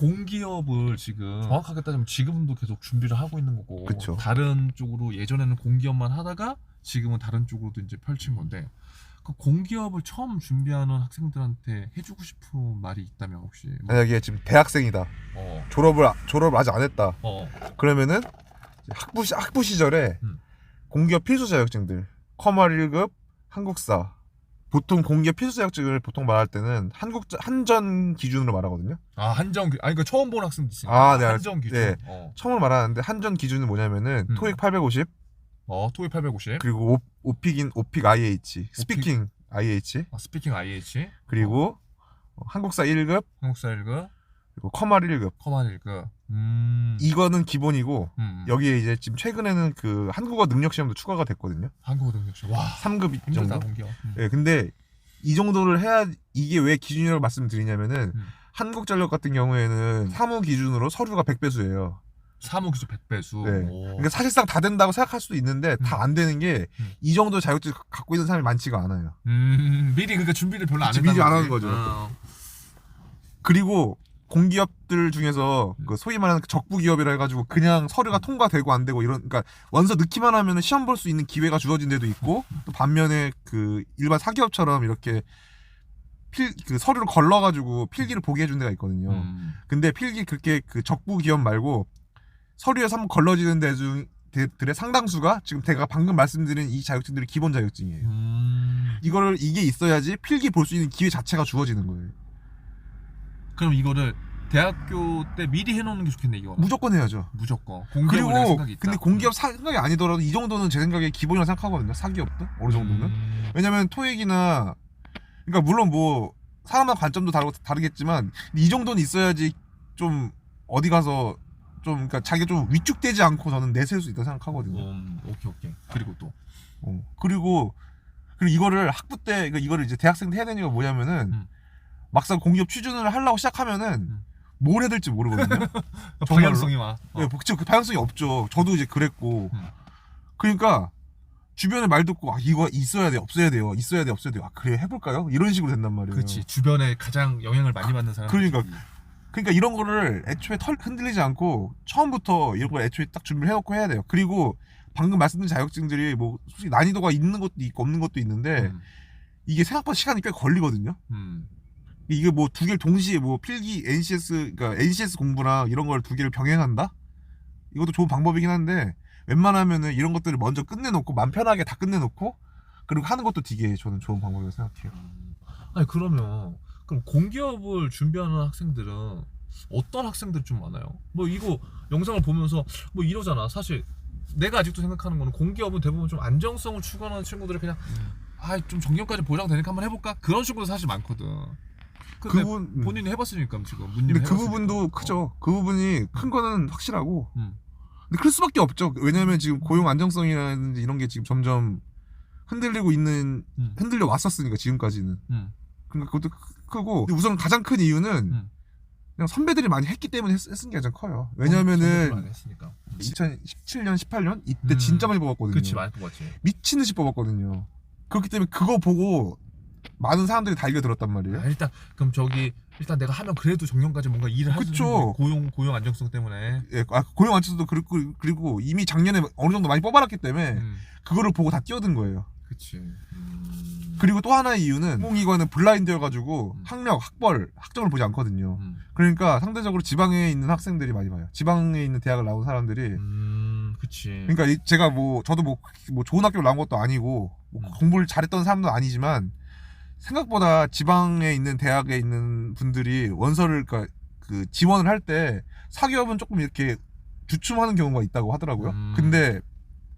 공기업을 지금 정확하게 따지면 지금도 계속 준비를 하고 있는 거고, 그쵸. 다른 쪽으로 예전에는 공기업만 하다가 지금은 다른 쪽으로도 이제 펼친 건데, 그 공기업을 처음 준비하는 학생들한테 해주고 싶은 말이 있다면 혹시 뭐? 만약에 지금 대학생이다. 어. 졸업을 아직 안 했다. 어. 그러면은 학부 시절에 공기업 필수 자격증들, 커머 1급, 한국사. 보통 공기업 필수 자격증을 보통 말할 때는 한전 기준으로 말하거든요. 아, 그러니까 처음 본 학생도 있으니까. 아, 네. 한정 기준. 네. 처음으로 말하는데 한전 기준은 뭐냐면은 토익 850, 토익 850. 그리고 오픽 IH, 스피킹 IH, 스피킹 IH. 그리고 한국사 1급, 한국사 1급, 그리고 커머 1급. 커머 1급. 이거는 기본이고 여기에 이제 지금 최근에는 그 한국어 능력 시험도 추가가 됐거든요. 한국어 능력 시험. 와, 3급 힘들다, 정도. 공기업. 네, 근데 이 정도를 해야, 이게 왜 기준이라고 말씀드리냐면은 한국전력 같은 경우에는 사무 기준으로 서류가 100배수예요. 사무 기준 100배수. 네. 그러니까 사실상 다 된다고 생각할 수도 있는데 다 안 되는 게 이 정도 자격증 갖고 있는 사람이 많지가 않아요. 미리 그러니까 준비를 별로 안 그치, 했다는 미리 안 거지. 하는 거죠. 그리고 공기업들 중에서 그 소위 말하는 적부 기업이라 해가지고 그냥 서류가 통과되고 안 되고 이런, 그러니까 원서 넣기만 하면 시험 볼 수 있는 기회가 주어진 데도 있고, 또 반면에 그 일반 사기업처럼 이렇게 그 서류를 걸러가지고 필기를 보게 해준 데가 있거든요. 근데 필기 그렇게 그 적부 기업 말고 서류에서 한번 걸러지는 데들의 상당수가 지금 제가 방금 말씀드린 이 자격증들이 기본 자격증이에요. 이게 있어야지 필기 볼 수 있는 기회 자체가 주어지는 거예요. 그럼 이거를 대학교 때 미리 해놓는 게 좋겠네, 이거. 무조건 해야죠. 무조건. 그리고 생각이 있다. 근데 공기업 생각이 아니더라도 이 정도는 제 생각에 기본이라고 생각하거든요. 사기업도 어느 정도는. 왜냐면 토익이나, 그러니까 물론 뭐 사람마다 관점도 다르겠지만 이 정도는 있어야지 좀 어디 가서 좀, 그러니까 자기가 좀 위축되지 않고 저는 내세울 수 있다고 생각하거든요. 오케이. 그리고 또 그리고 이거를 학부 때 이거를 이제 대학생 때 해야 되는 게 뭐냐면은 막상 공기업 취준을 하려고 시작하면은 뭘 해야 될지 모르거든요. 방향성이 와. 네, 그 방향성이 없죠. 저도 이제 그랬고. 그러니까 주변에 말 듣고 이거 있어야 돼, 없어야 돼요. 있어야 돼, 없어야 돼요. 그래, 해볼까요? 이런 식으로 된단 말이에요. 그렇지. 주변에 가장 영향을 많이 받는 사람. 그러니까 이런 거를 애초에 흔들리지 않고 처음부터 이런 걸 애초에 딱 준비를 해놓고 해야 돼요. 그리고 방금 말씀드린 자격증들이 뭐 솔직히 난이도가 있는 것도 있고 없는 것도 있는데 이게 생각보다 시간이 꽤 걸리거든요. 이게 뭐 두 개를 동시에 뭐 필기 그러니까 NCS 공부랑 이런 걸 두 개를 병행한다? 이것도 좋은 방법이긴 한데 웬만하면은 이런 것들을 먼저 끝내놓고 맘 편하게 다 끝내놓고 그리고 하는 것도 되게 저는 좋은 방법이라고 생각해요. 아니 그럼 공기업을 준비하는 학생들은 어떤 학생들이 좀 많아요? 뭐 이거 영상을 보면서 뭐 이러잖아. 사실 내가 아직도 생각하는 거는 공기업은 대부분 좀 안정성을 추구하는 친구들이 그냥 좀 정년까지 보장되니까 한번 해볼까? 그런 친구도 사실 많거든. 본인이 해봤으니까 지금. 근데 그 부분도 크죠. 그 부분이 큰 거는 확실하고. 근데 클 수밖에 없죠. 왜냐면 지금 고용 안정성이라든지 이런 게 지금 점점 흔들려 왔었으니까 지금까지는. 그러니까 그것도 크고. 근데 우선 가장 큰 이유는 그냥 선배들이 많이 했기 때문에 쓴 게 가장 커요. 왜냐면은 2017년, 18년 이때 진짜 많이 뽑았거든요. 그렇지, 많이 뽑았지. 미친 듯이 뽑았거든요. 그렇기 때문에 그거 보고 많은 사람들이 다 이겨들었단 말이에요. 일단 일단 내가 하면 그래도 정년까지 뭔가 일을 할 수 있는 고용 안정성 때문에. 예, 고용 안정성도 그리고 이미 작년에 어느 정도 많이 뽑아놨기 때문에 그거를 보고 다 뛰어든 거예요. 그치. 그리고 또 하나의 이유는 공공기관은 블라인드여가지고 학점을 보지 않거든요. 그러니까 상대적으로 지방에 있는 학생들이 많이 봐요. 지방에 있는 대학을 나온 사람들이. 그치. 그러니까 제가 저도 좋은 학교를 나온 것도 아니고 공부를 잘했던 사람도 아니지만 생각보다 지방에 있는 대학에 있는 분들이 원서를 그 지원을 할 때 사기업은 조금 이렇게 주춤하는 경우가 있다고 하더라고요. 근데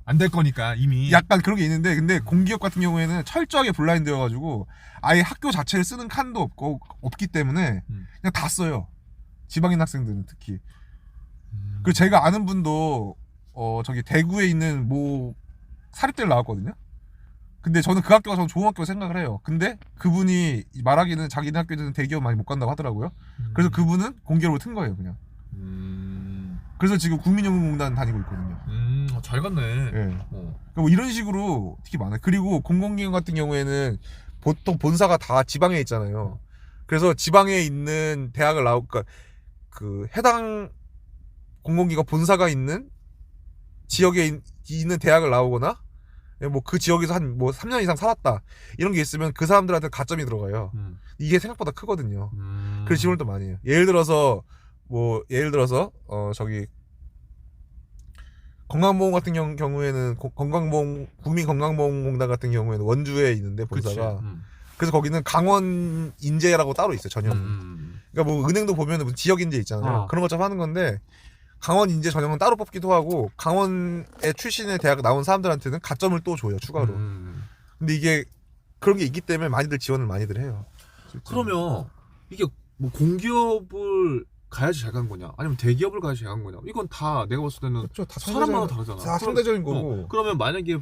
안 될 거니까 이미 약간 그런 게 있는데, 근데 공기업 같은 경우에는 철저하게 블라인드여가지고 아예 학교 자체를 쓰는 칸도 없기 때문에 그냥 다 써요. 지방인 학생들은 특히. 그리고 제가 아는 분도 저기 대구에 있는 사립대를 나왔거든요. 근데 저는 그 학교가 저는 좋은 학교라고 생각을 해요. 근데 그분이 말하기는 자기네 학교에는 대기업 많이 못 간다고 하더라고요. 그래서 그분은 공기업으로 튼 거예요, 그냥. 그래서 지금 국민연금공단 다니고 있거든요. 잘 갔네. 네. 뭐 이런 식으로 특히 많아요. 그리고 공공기관 같은 경우에는 보통 본사가 다 지방에 있잖아요. 그래서 지방에 있는 대학을 그러니까 그 해당 공공기관 본사가 있는 지역에 있는 대학을 나오거나 뭐 그 지역에서 한 뭐 3년 이상 살았다 이런 게 있으면 그 사람들한테 가점이 들어가요. 이게 생각보다 크거든요. 그래서 지원을 또 많이 해요. 예를 들어서 저기 건강보험 같은 경우에는 건강보험 국민건강보험공단 같은 경우에는 원주에 있는데 본사가 그래서 거기는 강원 인재라고 따로 있어요. 전형이. 그러니까 뭐 은행도 보면은 무슨 지역 인재 있잖아요. 그런 것처럼 하는 건데 강원 인재 전형은 따로 뽑기도 하고 강원에 출신의 대학 나온 사람들한테는 가점을 또 줘요 추가로. 근데 이게 그런 게 있기 때문에 많이들 지원을 많이들 해요. 그러면 이게 뭐 공기업을 가야지 잘 간 거냐 아니면 대기업을 가야지 잘 간 거냐 이건 다 내가 봤을 때는 그렇죠. 다 사람마다 다르잖아. 다 상대적인 거고. 그러면 만약에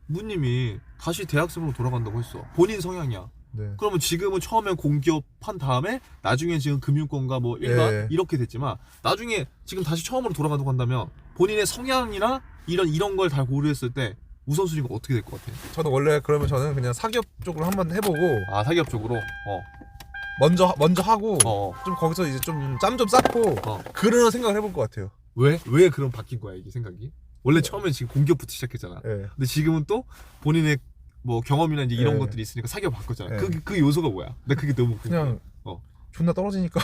무님이 다시 대학생으로 돌아간다고 했어. 본인 성향이야. 네. 그러면 지금은 처음엔 공기업 한 다음에 나중에 지금 금융권과 뭐 일반 네. 이렇게 됐지만 나중에 지금 다시 처음으로 돌아간다고 한다면 본인의 성향이나 이런 걸 다 고려했을 때 우선순위가 어떻게 될 것 같아? 저는 원래 그러면 저는 그냥 사기업 쪽으로 한번 해보고 아 사기업 쪽으로? 먼저 하고 좀 거기서 이제 좀 짬 좀 쌓고 그런 생각을 해볼 것 같아요. 왜 그럼 바뀐 거야 이게 생각이? 원래 처음엔 지금 공기업부터 시작했잖아. 네. 근데 지금은 또 본인의 뭐 경험이나 이제 이런 네. 것들이 있으니까 사기업 바꿨잖아. 네. 그 요소가 뭐야? 나 그게 너무 그냥 궁금해. 존나 떨어지니까.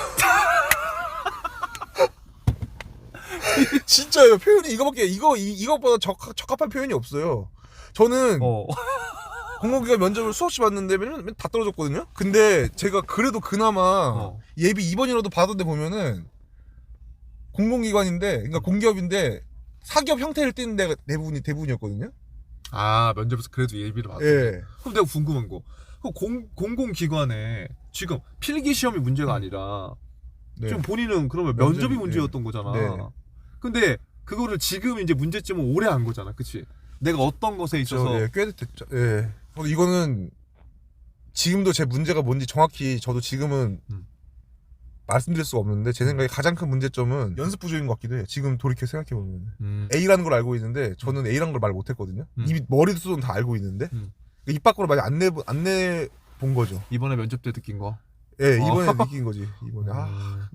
진짜요. 표현이 이거밖에 이것보다 적합한 표현이 없어요. 저는 공공기관 면접을 수없이 봤는데 맨 다 떨어졌거든요. 근데 제가 그래도 그나마 예비 2번이라도 받았는데 보면은 공공기관인데 그러니까 공기업인데 사기업 형태를 띠는 데가 대부분이었거든요. 아 면접에서 그래도 예비를 받았네. 예. 그럼 내가 궁금한 거. 그 공공기관에 지금 필기 시험이 문제가 아니라 네. 지금 본인은 그러면 면접이 면접이- 문제였던 거잖아. 네. 근데 그거를 지금 이제 문제점은 오래 한 거잖아, 그치? 내가 어떤 것에 있어서 예, 꽤 됐죠. 예. 근데 이거는 지금도 제 문제가 뭔지 정확히 저도 지금은 말씀드릴 수가 없는데 제 생각에 가장 큰 문제점은 연습 부족인 것 같기도 해요. 지금 돌이켜 생각해 보면 A라는 걸 알고 있는데 저는 A라는 걸 말 못했거든요. 이미 머리로는 다 알고 있는데 입 밖으로 많이 안 내 본 거죠. 이번에 면접 때 느낀 거. 예, 이번에 느낀 거지. 이번에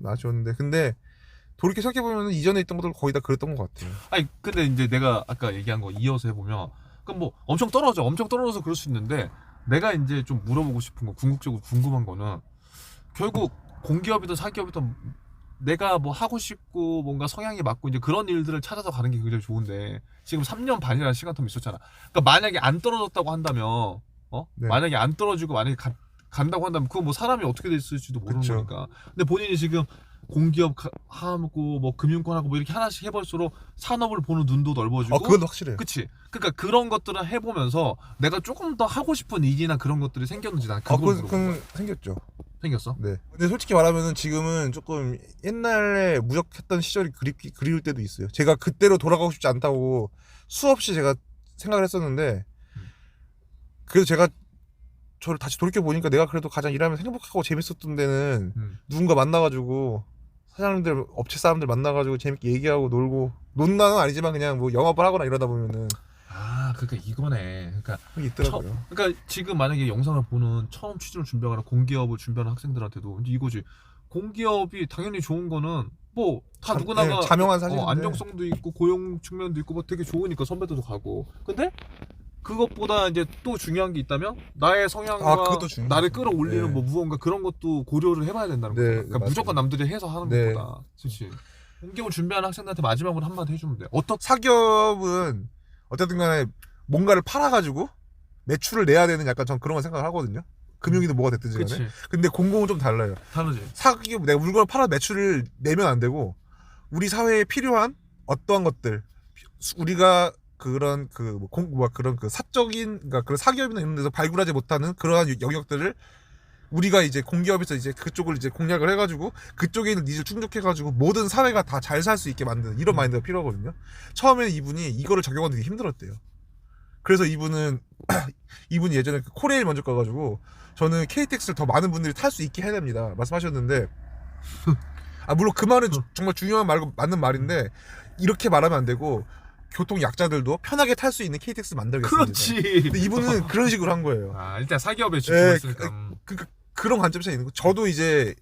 아쉬웠는데 근데 돌이켜 생각해 보면 이전에 있던 것들 거의 다 그랬던 것 같아요. 아니 근데 이제 내가 아까 얘기한 거 이어서 해보면 그럼 뭐 엄청 떨어져서 그럴 수 있는데 내가 이제 좀 물어보고 싶은 거 궁극적으로 궁금한 거는 결국 공기업이든 사기업이든 내가 뭐 하고 싶고 뭔가 성향이 맞고 이제 그런 일들을 찾아서 가는 게 굉장히 좋은데 지금 3년 반이라는 시간텀이 있었잖아. 그러니까 만약에 안 떨어졌다고 한다면 네. 만약에 안 떨어지고 만약에 간다고 한다면 그거 뭐 사람이 어떻게 됐을지도 모르는 그쵸. 거니까. 근데 본인이 지금 공기업 하고 뭐 금융권하고 뭐 이렇게 하나씩 해볼수록 산업을 보는 눈도 넓어지고. 그건 확실해요. 그치. 그러니까 그런 것들을 해보면서 내가 조금 더 하고 싶은 일이나 그런 것들이 생겼는지 난 그건 생겼죠. 생겼어? 네. 근데 솔직히 말하면은 지금은 조금 옛날에 무역했던 시절이 그리울 때도 있어요. 제가 그때로 돌아가고 싶지 않다고 수없이 제가 생각을 했었는데 그래도 제가 저를 다시 돌이켜 보니까 내가 그래도 가장 일하면서 행복하고 재밌었던 데는 누군가 만나가지고 사장님들 업체 사람들 만나가지고 재밌게 얘기하고 놀고 논다는 아니지만 그냥 뭐 영업을 하거나 이러다 보면은 그러니까 이거네. 그러니까 그게 있더라고요. 그러니까 지금 만약에 영상을 보는 처음 취준을 준비하거나 공기업을 준비하는 학생들한테도 이제 이거지. 공기업이 당연히 좋은 거는 뭐 다 누구나가 자명한 사실인데 안정성도 있고 고용 측면도 있고 뭐 되게 좋으니까 선배들도 가고. 근데 그것보다 이제 또 중요한 게 있다면 나의 성향과 그것도 중요하죠. 나를 끌어올리는 네. 뭐 무언가 그런 것도 고려를 해봐야 된다는 네, 거야. 그러니까 맞아요. 무조건 남들이 해서 하는 네. 것보다. 그렇지. 공기업을 준비하는 학생들한테 마지막으로 한마디 해주면 돼. 어떻게? 사기업은 어쨌든 간에 뭔가를 팔아가지고 매출을 내야 되는 약간 전 그런 거 생각을 하거든요. 금융이든 뭐가 됐든지 간에. 그치. 근데 공공은 좀 달라요. 다르지. 사기업 내가 물건을 팔아 매출을 내면 안 되고 우리 사회에 필요한 어떠한 것들 우리가 그런 그런 그 사적인 그러니까 그런 사기업이나 이런 데서 발굴하지 못하는 그러한 영역들을 우리가 이제 공기업에서 이제 그쪽을 이제 공략을 해가지고 그쪽에 있는 니즈를 충족해가지고 모든 사회가 다 잘 살 수 있게 만드는 이런 마인드가 필요하거든요. 처음에는 이분이 이거를 적용하는 게 힘들었대요. 그래서 이분이 예전에 그 코레일 먼저 가가지고 저는 KTX를 더 많은 분들이 탈 수 있게 해야 됩니다 말씀하셨는데 물론 그 말은 정말 중요한 말고 맞는 말인데 이렇게 말하면 안 되고 교통 약자들도 편하게 탈 수 있는 KTX 만들겠습니다. 그렇지. 근데 이분은 그런 식으로 한 거예요. 일단 사기업에 집중했으니까. 그런 관점 차이 있는 거. 저도 이제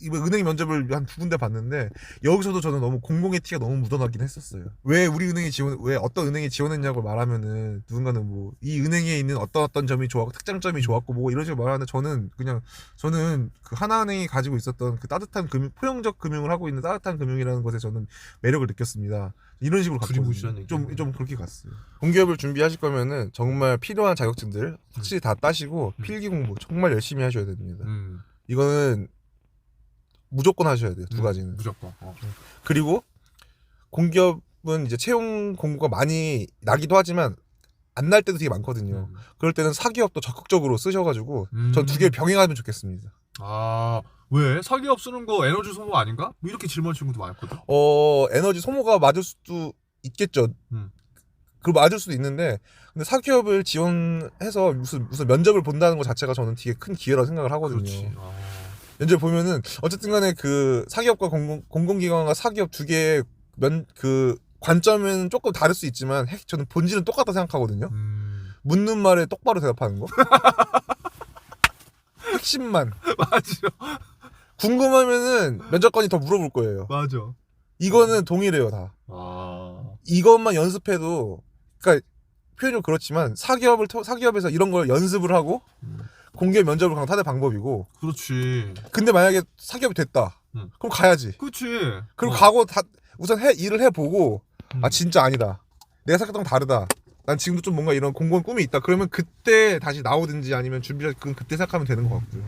이번 은행 면접을 한 2군데 봤는데 여기서도 저는 너무 공공의 티가 너무 묻어나긴 했었어요. 왜 우리 은행이 왜 어떤 은행이 지원했냐고 말하면은 누군가는 뭐 이 은행에 있는 어떤 점이 좋았고 특장점이 좋았고 뭐 이런 식으로 말하는데 저는 그 하나은행이 가지고 있었던 그 따뜻한 포용적 금융을 하고 있는 따뜻한 금융이라는 것에 저는 매력을 느꼈습니다. 이런 식으로 두리뭉실한 갔거든요. 얘기. 좀 그렇게 갔어요. 공기업을 준비하실 거면은 정말 필요한 자격증들 확실히 다 따시고 필기 공부 정말 열심히 하셔야 됩니다. 이거는 무조건 하셔야 돼요. 두 가지는. 무조건. 그리고 공기업은 이제 채용 공고가 많이 나기도 하지만 안 날 때도 되게 많거든요. 그럴 때는 사기업도 적극적으로 쓰셔가지고 전 2개 병행하면 좋겠습니다. 아, 왜? 사기업 쓰는 거 에너지 소모 아닌가? 뭐 이렇게 질문 친구도 많거든. 에너지 소모가 맞을 수도 있겠죠. 그 맞을 수도 있는데 근데 사기업을 지원해서 무슨 면접을 본다는 것 자체가 저는 되게 큰 기회라고 생각을 하거든요. 그렇지. 면접 보면은 어쨌든 간에 그 사기업과 공공기관과 사기업 두 개의 그 관점은 조금 다를 수 있지만 저는 본질은 똑같다 생각하거든요. 묻는 말에 똑바로 대답하는 거. 핵심만. 맞아. 궁금하면은 면접관이 더 물어볼 거예요. 맞아. 이거는 동일해요 다. 이것만 연습해도 그러니까 표현이 좀 그렇지만 사기업에서 이런 걸 연습을 하고 공기업 면접을 강타될 방법이고. 그렇지. 근데 만약에 사기업이 됐다. 그럼 가야지. 그렇지. 그리고 가고 우선 일을 해보고 아 진짜 아니다. 내가 생각했던 건 다르다. 난 지금도 좀 뭔가 이런 공공한 꿈이 있다. 그러면 그때 다시 나오든지 아니면 그건 그때 생각하면 되는 것 같고요.